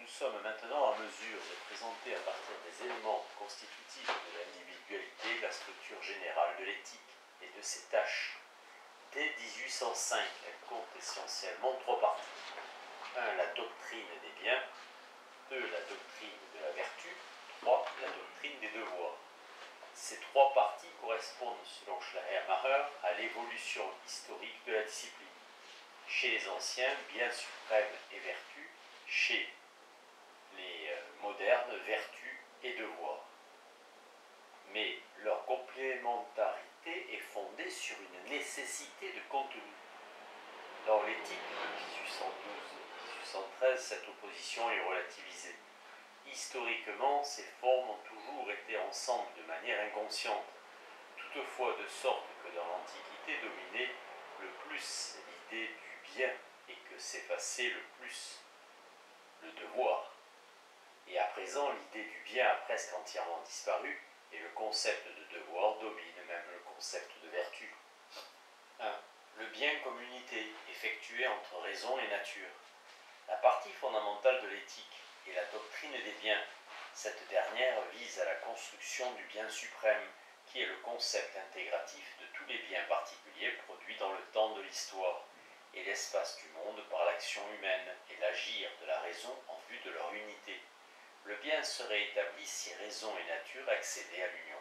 Nous sommes maintenant en mesure de présenter à partir des éléments constitutifs de l'individualité la structure générale de l'éthique et de ses tâches. Dès 1805, elle compte essentiellement trois parties. 1. La doctrine des biens. 2. La doctrine de la vertu. 3. La doctrine des devoirs. Ces trois parties correspondent, selon Schleiermacher, à l'évolution historique de la discipline. Chez les anciens, bien suprême et vertu. Chez les modernes, vertu et devoir. Mais leur complémentarité est fondée sur une nécessité de contenu. Dans l'éthique de 1812-1813, cette opposition est relativisée. Historiquement, ces formes ont toujours été ensemble de manière inconsciente, toutefois de sorte que dans l'Antiquité dominait le plus l'idée du bien et que s'effaçait le plus le devoir. Et à présent, l'idée du bien a presque entièrement disparu et le concept de devoir domine même le concept de vertu. 1. Le bien comme unité, effectuée entre raison et nature. La partie fondamentale de l'éthique est la doctrine des biens. Cette dernière vise à la construction du bien suprême, qui est le concept intégratif de tous les biens particuliers produits dans le temps de l'histoire et l'espace du monde par l'action humaine et l'agir de la raison en vue de leur unité. Le bien serait établi si raison et nature accédaient à l'union.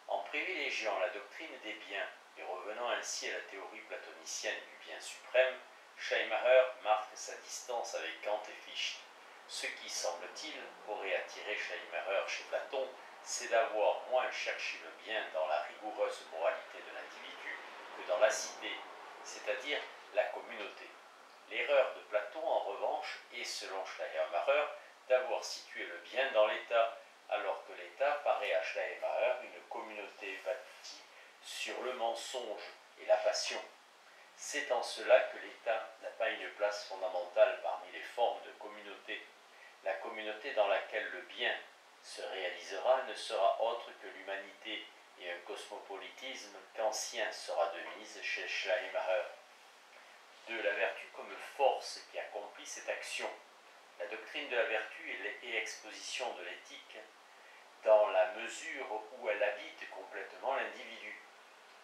En privilégiant la doctrine des biens et revenant ainsi à la théorie platonicienne du bien suprême, Schleiermacher marque sa distance avec Kant et Fichte. Ce qui, semble-t-il, aurait attiré Schleiermacher chez Platon, c'est d'avoir moins cherché le bien dans la rigoureuse moralité de l'individu que dans la cité, c'est-à-dire la communauté. L'erreur de Platon, en revanche, est, selon Schleiermacher, d'avoir situé le bien dans l'État, alors que l'État paraît à Schleiermacher une communauté bâtie sur le mensonge et la passion. C'est en cela que l'État n'a pas une place fondamentale parmi les formes de communauté. La communauté dans laquelle le bien se réalisera ne sera autre que l'humanité et un cosmopolitisme qu'ancien sera de mise chez Schleiermacher. 2. La vertu comme force qui accomplit cette action. La doctrine de la vertu est l'exposition de l'éthique dans la mesure où elle habite complètement l'individu.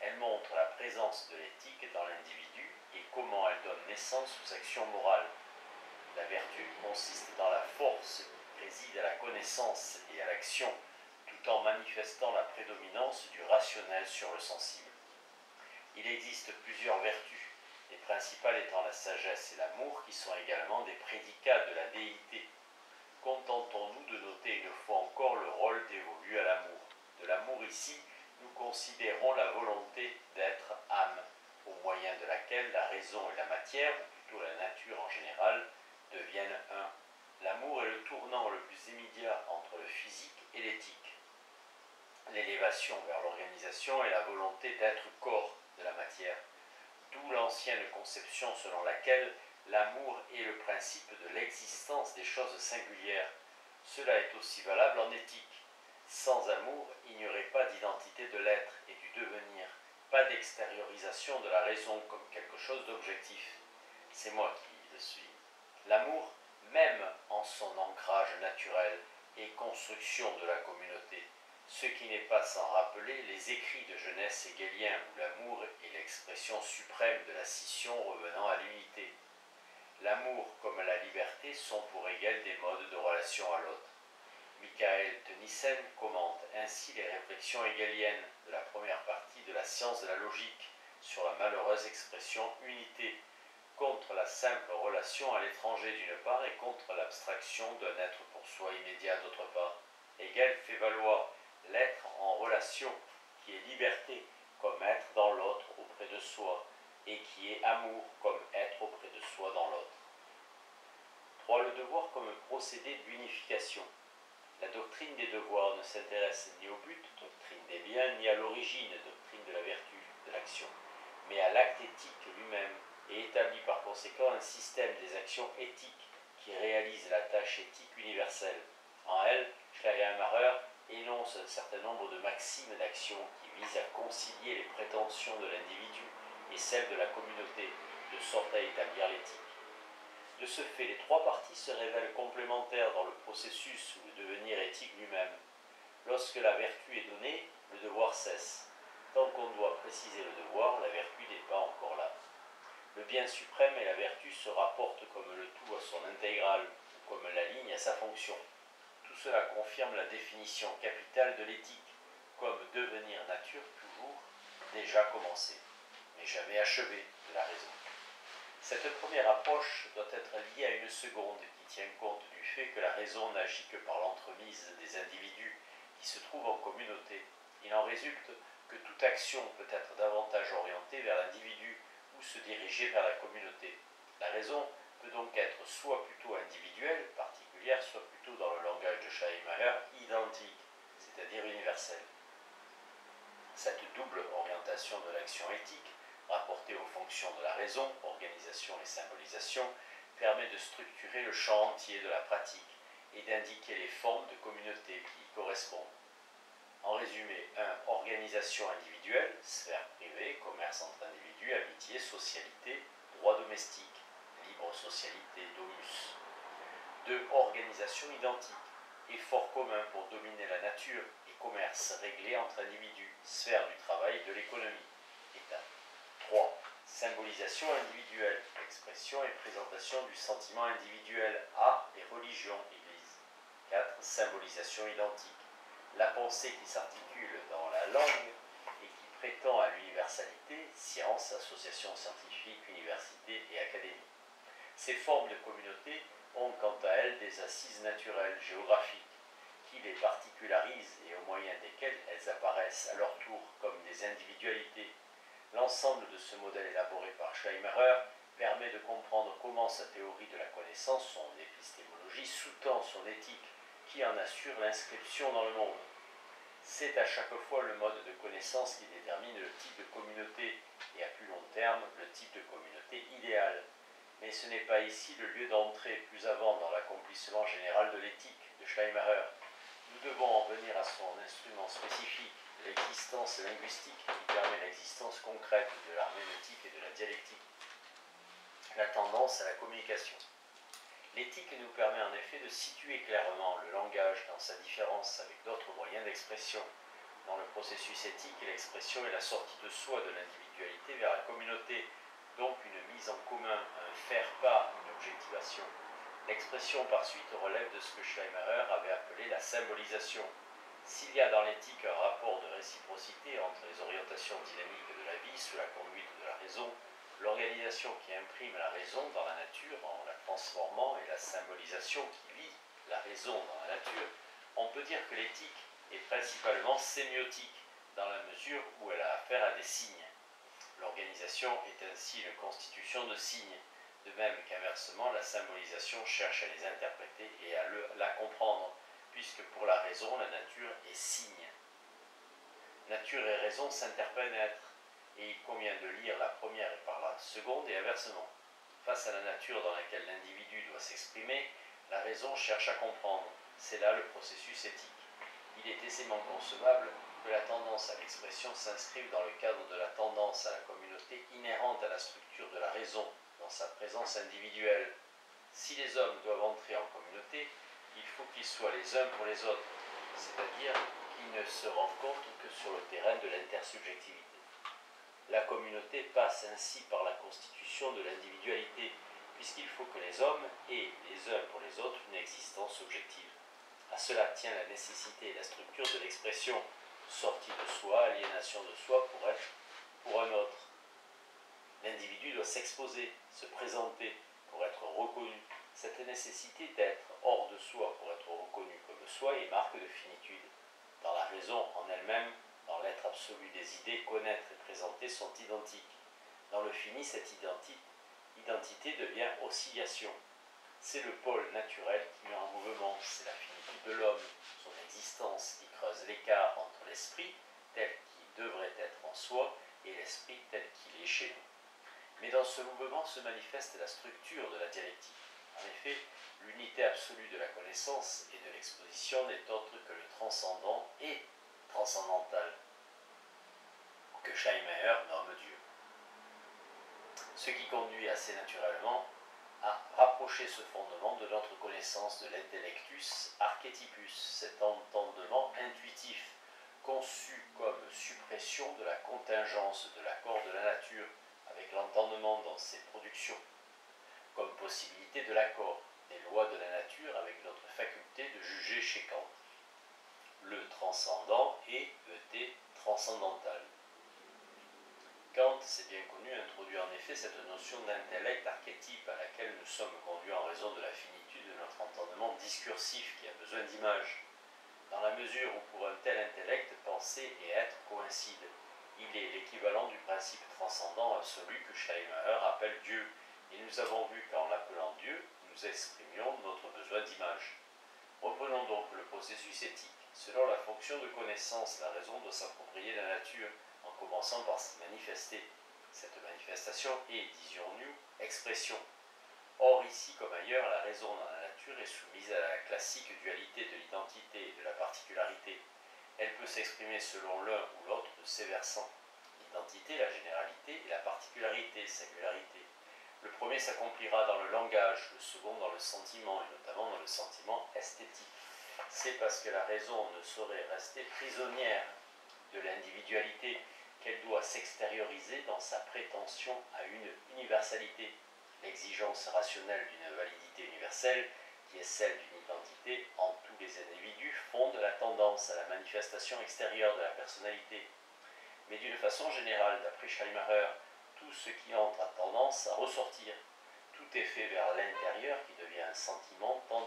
Elle montre la présence de l'éthique dans l'individu et comment elle donne naissance aux actions morales. La vertu consiste dans la force qui préside à la connaissance et à l'action, tout en manifestant la prédominance du rationnel sur le sensible. Il existe plusieurs vertus, les principales étant la sagesse et l'amour, qui sont également des prédicats de la déité. Contentons-nous de noter une fois encore le rôle dévolu à l'amour. De l'amour ici, nous considérons la volonté d'être âme, au moyen de laquelle la raison et la matière, ou plutôt la nature en général, deviennent un. L'amour est le tournant le plus immédiat entre le physique et l'éthique. L'élévation vers l'organisation est la volonté d'être corps de la matière, d'où l'ancienne conception selon laquelle l'amour est le principe de l'existence des choses singulières. Cela est aussi valable en éthique. Sans amour, il n'y aurait pas d'identité de l'être et du devenir, pas d'extériorisation de la raison comme quelque chose d'objectif. C'est moi qui le suis. L'amour, même en son ancrage naturel, est construction de la communauté, ce qui n'est pas sans rappeler les écrits de jeunesse hégélien où l'amour est l'expression suprême de la scission revenant à l'unité. L'amour comme la liberté sont pour égal des modes de relation à l'autre. Michael Tenissen commente ainsi les réflexions hégéliennes de la première partie de la science de la logique sur la malheureuse expression unité, contre la simple relation à l'étranger d'une part et contre l'abstraction d'un être pour soi immédiat d'autre part. Hegel fait valoir l'être en relation qui est liberté comme être dans l'autre auprès de soi et qui est amour comme être auprès de soi dans l'autre. 3. Le devoir comme procédé d'unification. La doctrine des devoirs ne s'intéresse ni au but, doctrine des biens, ni à l'origine, doctrine de la vertu, de l'action, mais à l'acte éthique lui-même, et établit par conséquent un système des actions éthiques qui réalise la tâche éthique universelle. En elle, Schleiermacher énonce un certain nombre de maximes d'action qui visent à concilier les prétentions de l'individu et celles de la communauté, de sorte à établir l'éthique. De ce fait, les trois parties se révèlent complémentaires dans le processus ou le devenir éthique lui-même. Lorsque la vertu est donnée, le devoir cesse. Tant qu'on doit préciser le devoir, la vertu n'est pas encore là. Le bien suprême et la vertu se rapportent comme le tout à son intégrale, ou comme la ligne à sa fonction. Tout cela confirme la définition capitale de l'éthique, comme devenir nature toujours déjà commencé, mais jamais achevé de la raison. Cette première approche doit être liée à une seconde qui tient compte du fait que la raison n'agit que par l'entremise des individus qui se trouvent en communauté. Il en résulte que toute action peut être davantage orientée vers l'individu ou se diriger vers la communauté. La raison peut donc être soit plutôt individuelle, particulière, soit plutôt dans le langage de Schleiermacher, identique, c'est-à-dire universelle. Cette double orientation de l'action éthique, rapportée aux fonctions de la raison, organisation et symbolisation, permet de structurer le champ entier de la pratique et d'indiquer les formes de communauté qui y correspondent. En résumé, 1. Organisation individuelle, sphère privée, commerce entre individus, amitié, socialité, droit domestique, libre socialité, domus. 2. Organisation identique, effort commun pour dominer la nature et commerce réglé entre individus, sphère du travail et de l'économie, État. 3. Symbolisation individuelle, expression et présentation du sentiment individuel, art et religion, Église. 4. Symbolisation identique, la pensée qui s'articule dans la langue et qui prétend à l'universalité, science, association scientifique, université et académie. Ces formes de communauté ont quant à elles des assises naturelles, géographiques, qui les particularisent et au moyen desquelles elles apparaissent à leur tour comme des individualités. L'ensemble de ce modèle élaboré par Schleiermacher permet de comprendre comment sa théorie de la connaissance, son épistémologie, sous-tend son éthique, qui en assure l'inscription dans le monde. C'est à chaque fois le mode de connaissance qui détermine le type de communauté et à plus long terme le type de communauté idéale. Mais ce n'est pas ici le lieu d'entrée plus avant dans l'accomplissement général de l'éthique de Schleiermacher. Nous devons en venir à son instrument spécifique, l'existence linguistique, qui permet l'existence concrète de l'herméneutique et de la dialectique, la tendance à la communication. L'éthique nous permet en effet de situer clairement le langage dans sa différence avec d'autres moyens d'expression. Dans le processus éthique, l'expression est la sortie de soi de l'individualité vers la communauté, donc une mise en commun, un faire-part, une objectivation. L'expression par suite relève de ce que Schleiermacher avait appelé la symbolisation. S'il y a dans l'éthique un rapport de réciprocité entre les orientations dynamiques de la vie sous la conduite de la raison, l'organisation qui imprime la raison dans la nature en la transformant et la symbolisation qui lie la raison dans la nature, on peut dire que l'éthique est principalement sémiotique dans la mesure où elle a affaire à des signes. L'organisation est ainsi une constitution de signes, de même qu'inversement la symbolisation cherche à les interpréter et à la comprendre, puisque pour la raison la nature est signe. Nature et raison s'interpénètrent, et il convient de lire la première par la seconde et inversement. Face à la nature dans laquelle l'individu doit s'exprimer, la raison cherche à comprendre. C'est là le processus éthique. Il est aisément concevable que la tendance à l'expression s'inscrive dans le cadre de la tendance à la communauté inhérente à la structure de la raison, dans sa présence individuelle. Si les hommes doivent entrer en communauté, il faut qu'ils soient les uns pour les autres, c'est-à-dire qu'ils ne se rencontrent que sur le terrain de l'intersubjectivité. La communauté passe ainsi par la constitution de l'individualité, puisqu'il faut que les hommes aient les uns pour les autres une existence objective. À cela tient la nécessité et la structure de l'expression, sortie de soi, aliénation de soi pour être pour un autre. L'individu doit s'exposer, se présenter pour être reconnu. Cette nécessité d'être hors de soi pour être reconnu comme soi est marque de finitude. Dans la raison en elle-même, dans l'être absolu des idées, connaître et présenter sont identiques. Dans le fini, cette identité devient oscillation. C'est le pôle naturel qui met en mouvement, c'est la finitude de l'homme, son existence qui creuse l'écart entre l'esprit tel qu'il devrait être en soi et l'esprit tel qu'il est chez nous. Mais dans ce mouvement se manifeste la structure de la dialectique. En effet, l'unité absolue de la connaissance et de l'exposition n'est autre que le transcendant et transcendantal, que Schleiermacher nomme Dieu. Ce qui conduit assez naturellement à rapprocher ce fondement de notre connaissance de l'intellectus archetypus, cet entendement intuitif, conçu comme suppression de la contingence de l'accord de la nature avec l'entendement dans ses productions, comme possibilité de l'accord des lois de la nature avec notre faculté de juger chez Kant. Le transcendant est ET transcendantal. Kant, c'est bien connu, introduit en effet cette notion d'intellect archétype à laquelle nous sommes conduits en raison de la finitude de notre entendement discursif qui a besoin d'images. Dans la mesure où pour un tel intellect, penser et être coïncident, il est l'équivalent du principe transcendant absolu que Schleiermacher appelle Dieu, et nous avons vu qu'en l'appelant Dieu, nous exprimions notre besoin d'image. Reprenons donc le processus éthique. Selon la fonction de connaissance, la raison doit s'approprier la nature, en commençant par se manifester. Cette manifestation est, disions-nous, expression. Or, ici comme ailleurs, la raison dans la nature est soumise à la classique dualité de l'identité et de la particularité. Elle peut s'exprimer selon l'un ou l'autre de ses versants. L'identité, la généralité, et la particularité, singularité. Le premier s'accomplira dans le langage, le second dans le sentiment, et notamment dans le sentiment esthétique. C'est parce que la raison ne saurait rester prisonnière de l'individualité qu'elle doit s'extérioriser dans sa prétention à une universalité. L'exigence rationnelle d'une validité universelle, qui est celle d'une identité en tous les individus, fonde la tendance à la manifestation extérieure de la personnalité. Mais d'une façon générale, d'après Schleiermacher, tout ce qui entre a tendance à ressortir. Tout est fait vers l'intérieur qui devient un sentiment tend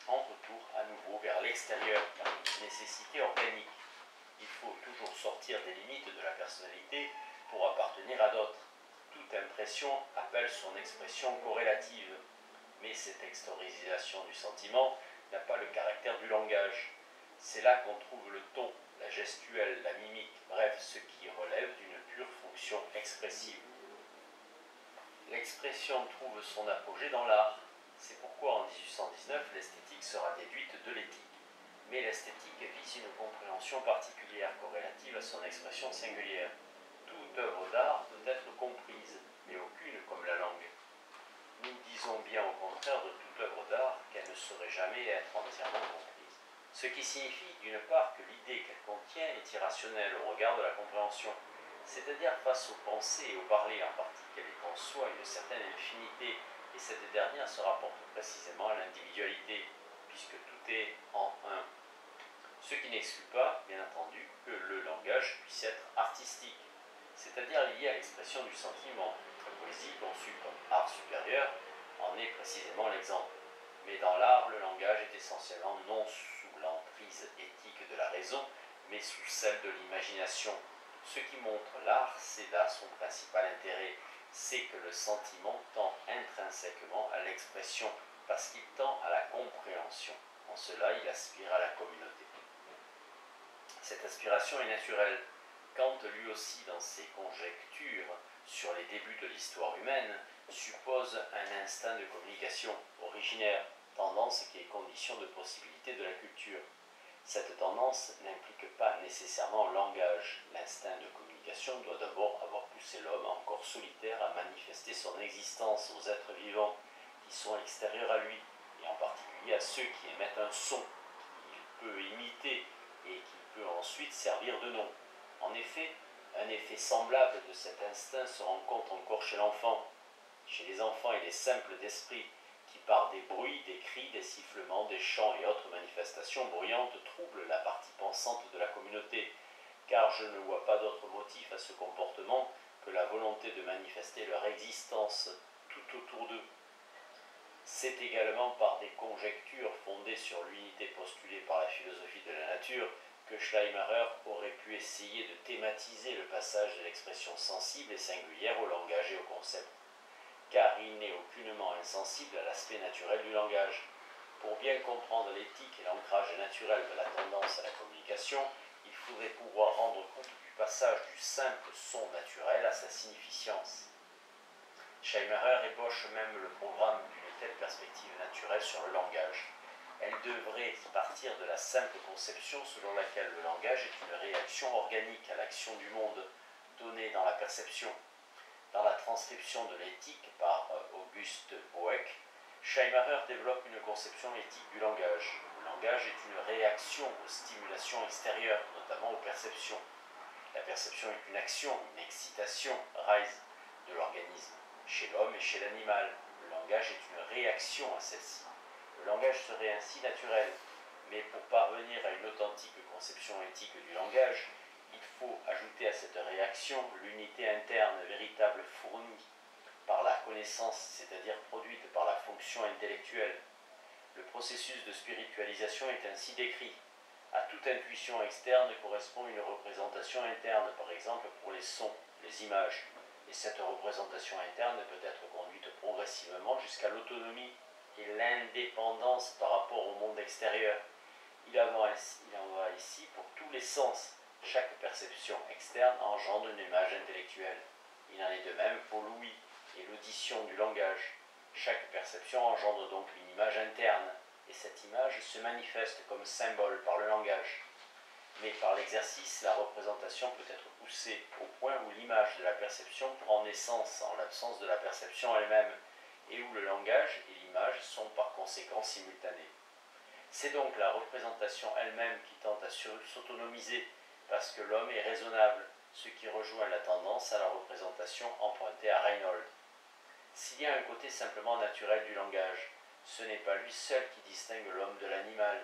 en retour à nouveau vers l'extérieur par une nécessité organique. Il faut toujours sortir des limites de la personnalité pour appartenir à d'autres. Toute impression appelle son expression corrélative, mais cette extériorisation du sentiment n'a pas le caractère du langage. C'est là qu'on trouve le ton, la gestuelle, la mimique, bref, ce qui relève d'une pure fonction expressive. L'expression trouve son apogée dans l'art. C'est pourquoi en 1819, l'esthétique sera déduite de l'éthique. Mais l'esthétique vise une compréhension particulière corrélative à son expression singulière. Toute œuvre d'art peut être comprise, mais aucune comme la langue. Nous disons bien au contraire de toute œuvre d'art qu'elle ne saurait jamais être entièrement comprise. Ce qui signifie d'une part que l'idée qu'elle contient est irrationnelle au regard de la compréhension, c'est-à-dire face aux pensées et aux parler en partie qu'elle est en soi une certaine infinité, et cette dernière se rapporte précisément à l'individualité, puisque tout est en un. Ce qui n'exclut pas, bien entendu, que le langage puisse être artistique, c'est-à-dire lié à l'expression du sentiment. La poésie, conçue comme art supérieur, en est précisément l'exemple. Mais dans l'art, le langage est essentiellement non sous l'emprise éthique de la raison, mais sous celle de l'imagination. Ce qui montre l'art, c'est là son principal intérêt, c'est que le sentiment tend intrinsèquement à l'expression, parce qu'il tend à la compréhension. En cela, il aspire à la communauté. Cette aspiration est naturelle. Kant, lui aussi, dans ses conjectures sur les débuts de l'histoire humaine, suppose un instinct de communication originaire, tendance qui est condition de possibilité de la culture. Cette tendance n'implique pas nécessairement le langage. L'instinct de communication doit d'abord avoir poussé l'homme encore solitaire à manifester son existence aux êtres vivants qui sont extérieurs à lui, et en particulier à ceux qui émettent un son qu'il peut imiter et qui peut ensuite servir de nom. En effet, un effet semblable de cet instinct se rencontre encore chez l'enfant. Chez les enfants et les simples d'esprit, qui par des bruits, des cris, des sifflements, des chants et autres manifestations bruyantes troublent la partie pensante de la communauté, car je ne vois pas d'autre motif à ce comportement que la volonté de manifester leur existence tout autour d'eux. C'est également par des conjectures fondées sur l'unité postulée par la philosophie de la nature que Schleiermacher aurait pu essayer de thématiser le passage de l'expression sensible et singulière au langage et au concept, car il n'est aucunement insensible à l'aspect naturel du langage. Pour bien comprendre l'éthique et l'ancrage naturel de la tendance à la communication, il faudrait pouvoir rendre compte du passage du simple son naturel à sa significance. Schleiermacher ébauche même le programme d'une telle perspective naturelle sur le langage. Elle devrait partir de la simple conception selon laquelle le langage est une réaction organique à l'action du monde, donnée dans la perception. Dans la transcription de l'éthique par Auguste Boeck, Schleimacher développe une conception éthique du langage. Le langage est une réaction aux stimulations extérieures, notamment aux perceptions. La perception est une action, une excitation, rise de l'organisme, chez l'homme et chez l'animal. Le langage est une réaction à celle-ci. Le langage serait ainsi naturel, mais pour parvenir à une authentique conception éthique du langage, il faut ajouter à cette réaction l'unité interne véritable fournie par la connaissance, c'est-à-dire produite par la fonction intellectuelle. Le processus de spiritualisation est ainsi décrit. À toute intuition externe correspond une représentation interne, par exemple pour les sons, les images, et cette représentation interne peut être conduite progressivement jusqu'à l'autonomie et l'indépendance par rapport au monde extérieur. Il en va ici pour tous les sens. Chaque perception externe engendre une image intellectuelle. Il en est de même pour l'ouïe et l'audition du langage. Chaque perception engendre donc une image interne, et cette image se manifeste comme symbole par le langage. Mais par l'exercice, la représentation peut être poussée au point où l'image de la perception prend naissance en l'absence de la perception elle-même, et où le langage et l'image sont par conséquent simultanés. C'est donc la représentation elle-même qui tente à s'autonomiser, parce que l'homme est raisonnable, ce qui rejoint la tendance à la représentation empruntée à Reinhold. S'il y a un côté simplement naturel du langage, ce n'est pas lui seul qui distingue l'homme de l'animal.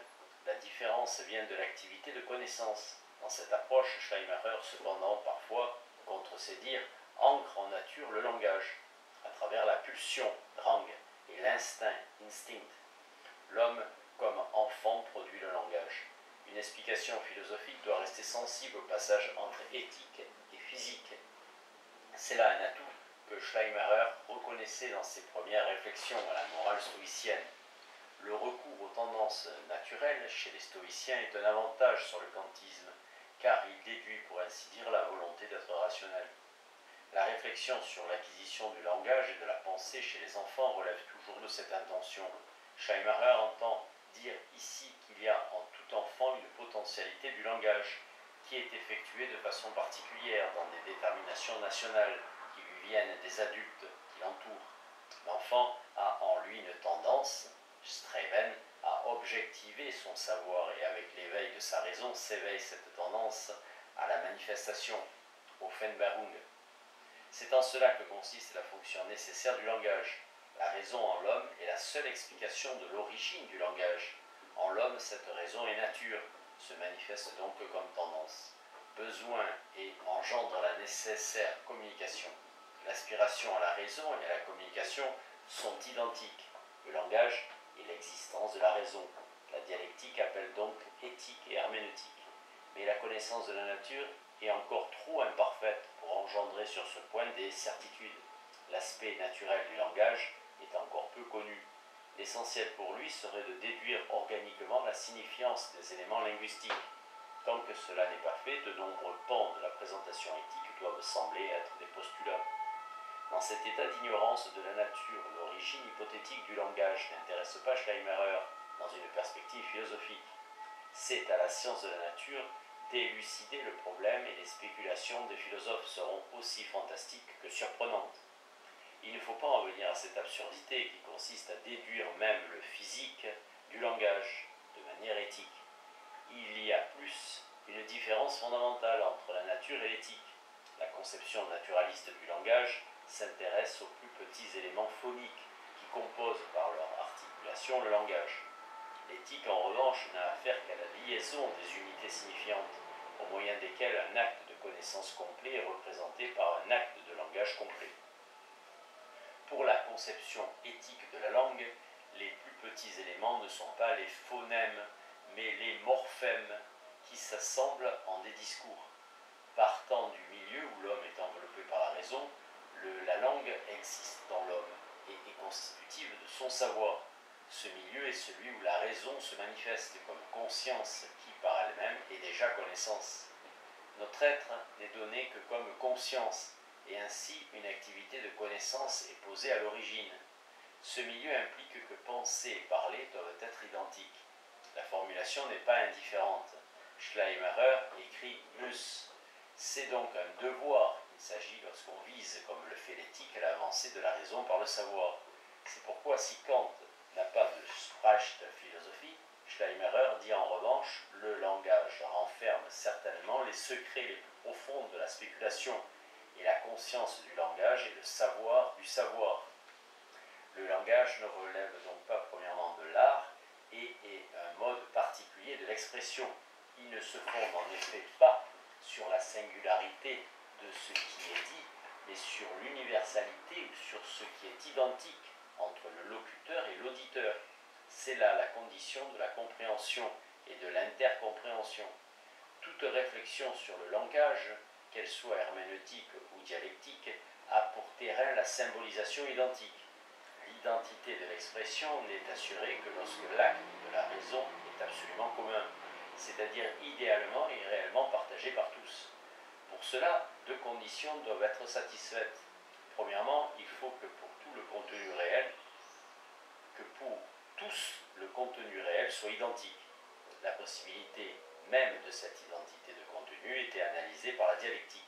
La différence vient de l'activité de connaissance. Dans cette approche, Schleimacher, cependant, parfois, contre ses dires, ancre en nature le langage, à travers la pulsion, drang, et l'instinct, instinct. L'homme, comme enfant, produit le langage. Une explication philosophique doit rester sensible au passage entre éthique et physique. C'est là un atout que Schleimacher reconnaissait dans ses premières réflexions à la morale stoïcienne. Le recours aux tendances naturelles chez les stoïciens est un avantage sur le kantisme, car il déduit pour ainsi dire la volonté d'être rationnel. La réflexion sur l'acquisition du langage et de la pensée chez les enfants relève toujours de cette intention. Schleimacher entend dire ici qu'il y a en tout enfant une potentialité du langage, qui est effectuée de façon particulière dans des déterminations nationales qui lui viennent des adultes qui l'entourent. L'enfant a en lui une tendance, Streben, à objectiver son savoir, et avec l'éveil de sa raison s'éveille cette tendance à la manifestation, Offenbarung. C'est en cela que consiste la fonction nécessaire du langage. La raison en l'homme est la seule explication de l'origine du langage. En l'homme, cette raison est nature, se manifeste donc comme tendance. Besoin et engendre la nécessaire communication. L'aspiration à la raison et à la communication sont identiques. Le langage est l'existence de la raison. La dialectique appelle donc éthique et herméneutique. Mais la connaissance de la nature est encore trop imparfaite pour engendrer sur ce point des certitudes. L'aspect naturel du langage est encore peu connu. L'essentiel pour lui serait de déduire organiquement la signifiance des éléments linguistiques. Tant que cela n'est pas fait, de nombreux pans de la présentation éthique doivent sembler être des postulats. Dans cet état d'ignorance de la nature, l'origine hypothétique du langage n'intéresse pas Schleimacher dans une perspective philosophique. C'est à la science de la nature d'élucider le problème, et les spéculations des philosophes seront aussi fantastiques que surprenantes. Il ne faut pas en venir à cette absurdité qui consiste à déduire même le physique du langage de manière éthique. Il y a plus une différence fondamentale entre la nature et l'éthique. La conception naturaliste du langage s'intéresse aux plus petits éléments phoniques qui composent par leur articulation le langage. L'éthique, en revanche, n'a affaire qu'à la liaison des unités signifiantes, au moyen desquelles un acte de connaissance complet est représenté par un acte de langage complet. Pour la conception éthique de la langue, les plus petits éléments ne sont pas les phonèmes, mais les morphèmes qui s'assemblent en des discours. Partant du milieu où l'homme est enveloppé par la raison, la langue existe dans l'homme et est constitutive de son savoir. Ce milieu est celui où la raison se manifeste comme conscience qui, par elle-même, est déjà connaissance. Notre être n'est donné que comme conscience, et ainsi une activité de connaissance est posée à l'origine. Ce milieu implique que penser et parler doivent être identiques. La formulation n'est pas indifférente. Schleimacher écrit « mus ». C'est donc un devoir qu'il s'agit lorsqu'on vise, comme le fait l'éthique, l'avancée de la raison par le savoir. C'est pourquoi si Kant n'a pas de Sprachphilosophie, Schleiermacher dit en revanche « Le langage renferme certainement les secrets les plus profonds de la spéculation, et la conscience du langage est le savoir du savoir. » Le langage ne relève donc pas premièrement de l'art et est un mode particulier de l'expression. Il ne se fonde en effet pas sur la singularité de ce qui est dit, mais sur l'universalité ou sur ce qui est identique entre le locuteur et l'auditeur. C'est là la condition de la compréhension et de l'intercompréhension. Toute réflexion sur le langage, qu'elle soit herméneutique ou dialectique, a pour terrain la symbolisation identique. L'identité de l'expression n'est assurée que lorsque l'acte de la raison est absolument commun, c'est-à-dire idéalement et réellement partagé par tous. Pour cela, deux conditions doivent être satisfaites. Premièrement, il faut que pour tout le contenu réel, que pour tous le contenu réel soit identique. La possibilité même de cette identité de contenu était analysée par la dialectique.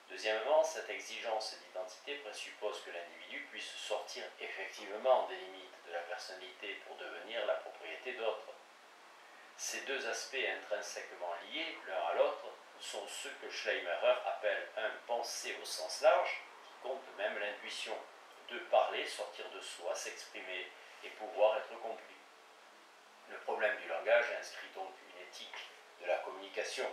Deuxièmement, cette exigence d'identité présuppose que l'individu puisse sortir effectivement des limites de la personnalité pour devenir la propriété d'autres. Ces deux aspects intrinsèquement liés l'un à l'autre sont ceux que Schleiermacher appelle un penser au sens large, qui compte même l'intuition, de parler, sortir de soi, s'exprimer et pouvoir être compris. Le problème du langage inscrit donc une éthique de la communication.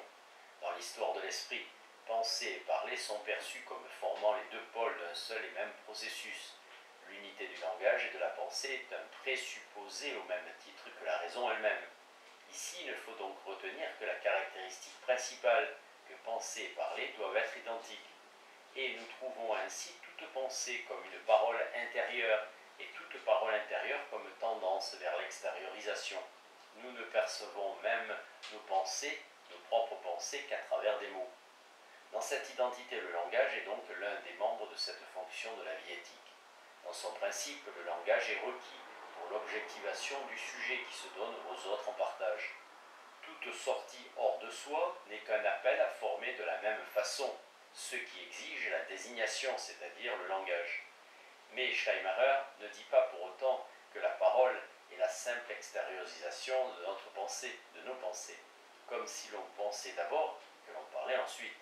Dans l'histoire de l'esprit, penser et parler sont perçus comme formant les deux pôles d'un seul et même processus. L'unité du langage et de la pensée est un présupposé au même titre que la raison elle-même. Ici, il ne faut donc retenir que la caractéristique principale, que penser et parler doivent être identiques. Et nous trouvons ainsi toute pensée comme une parole intérieure et toute parole intérieure comme tendance vers l'extériorisation. Nous ne percevons même nos pensées, nos propres pensées, qu'à travers des mots. Dans cette identité, le langage est donc l'un des membres de cette fonction de la vie éthique. Dans son principe, le langage est requis pour l'objectivation du sujet qui se donne aux autres en partage. Toute sortie hors de soi n'est qu'un appel à former de la même façon, ce qui exige la désignation, c'est-à-dire le langage. Mais Schleiermacher ne dit pas pour autant que la parole est la simple extériorisation de notre pensée, de nos pensées, comme si l'on pensait d'abord que l'on parlait ensuite.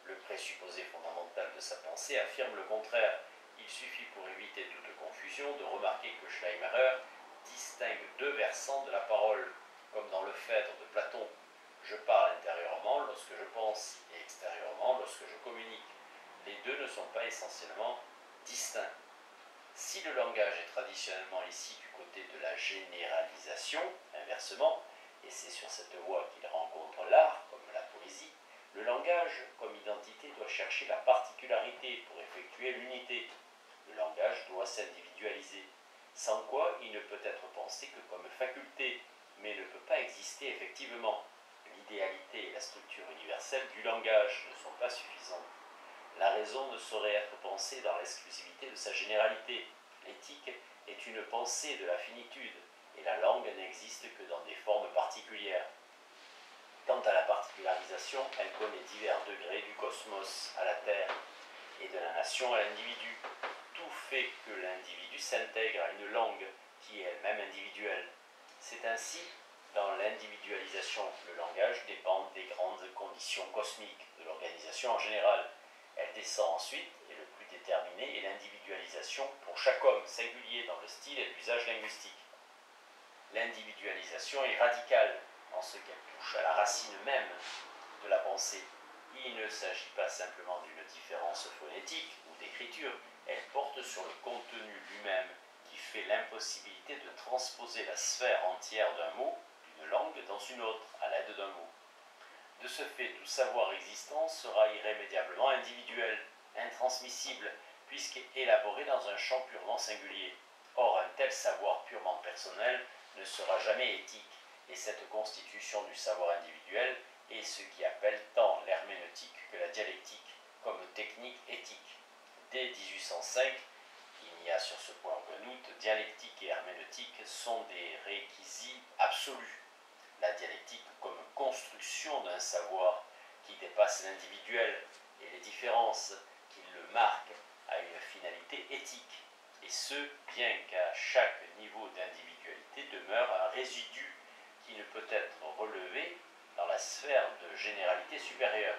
Le présupposé fondamental de sa pensée affirme le contraire. Il suffit pour éviter toute confusion de remarquer que Schleiermacher distingue deux versants de la parole, comme dans le Phèdre de Platon. Je parle intérieurement lorsque je pense et extérieurement lorsque je communique. Les deux ne sont pas essentiellement distincts. Si le langage est traditionnellement ici du côté de la généralisation, inversement, et c'est sur cette voie qu'il rencontre l'art, comme la poésie, le langage, comme identité, doit chercher la particularité pour effectuer l'unité. Le langage doit s'individualiser, sans quoi il ne peut être pensé que comme faculté, mais ne peut pas exister effectivement. L'idéalité et la structure universelle du langage ne sont pas suffisantes. La raison ne saurait être pensée dans l'exclusivité de sa généralité. L'éthique est une pensée de la finitude, et la langue n'existe que dans des formes particulières. Quant à la particularisation, elle connaît divers degrés du cosmos à la Terre, et de la nation à l'individu. Tout fait que l'individu s'intègre à une langue qui est elle-même individuelle. C'est ainsi, dans l'individualisation, le langage dépend des grandes conditions cosmiques, de l'organisation en général. Elle descend ensuite, et le plus déterminé est l'individualisation pour chaque homme, singulier dans le style et l'usage linguistique. L'individualisation est radicale en ce qu'elle touche à la racine même de la pensée. Il ne s'agit pas simplement d'une différence phonétique ou d'écriture, elle porte sur le contenu lui-même qui fait l'impossibilité de transposer la sphère entière d'un mot, d'une langue, dans une autre, à l'aide d'un mot. De ce fait, tout savoir existant sera irrémédiablement individuel, intransmissible, puisqu'élaboré dans un champ purement singulier. Or, un tel savoir purement personnel ne sera jamais éthique, et cette constitution du savoir individuel est ce qui appelle tant l'herméneutique que la dialectique comme technique éthique. Dès 1805, il n'y a sur ce point aucun doute, dialectique et herméneutique sont des réquisits absolus. La dialectique comme construction d'un savoir qui dépasse l'individuel et les différences qui le marquent à une finalité éthique, et ce, bien qu'à chaque niveau d'individualité demeure un résidu qui ne peut être relevé dans la sphère de généralité supérieure.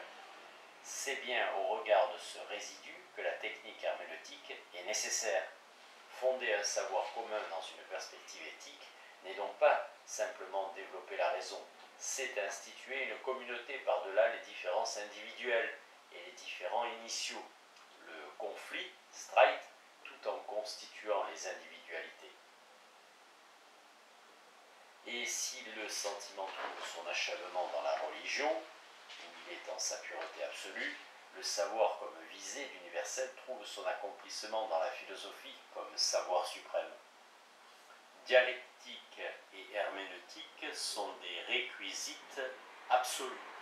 C'est bien au regard de ce résidu que la technique herméneutique est nécessaire. Fonder un savoir commun dans une perspective éthique n'est donc pas simplement développer la raison, c'est instituer une communauté par-delà les différences individuelles et les différents initiaux, le conflit, Streit, tout en constituant les individualités. Et si le sentiment trouve son achèvement dans la religion, où il est en sa pureté absolue, le savoir comme visée d'universel trouve son accomplissement dans la philosophie comme savoir suprême. Dialectique et herméneutique sont des réquisites absolus.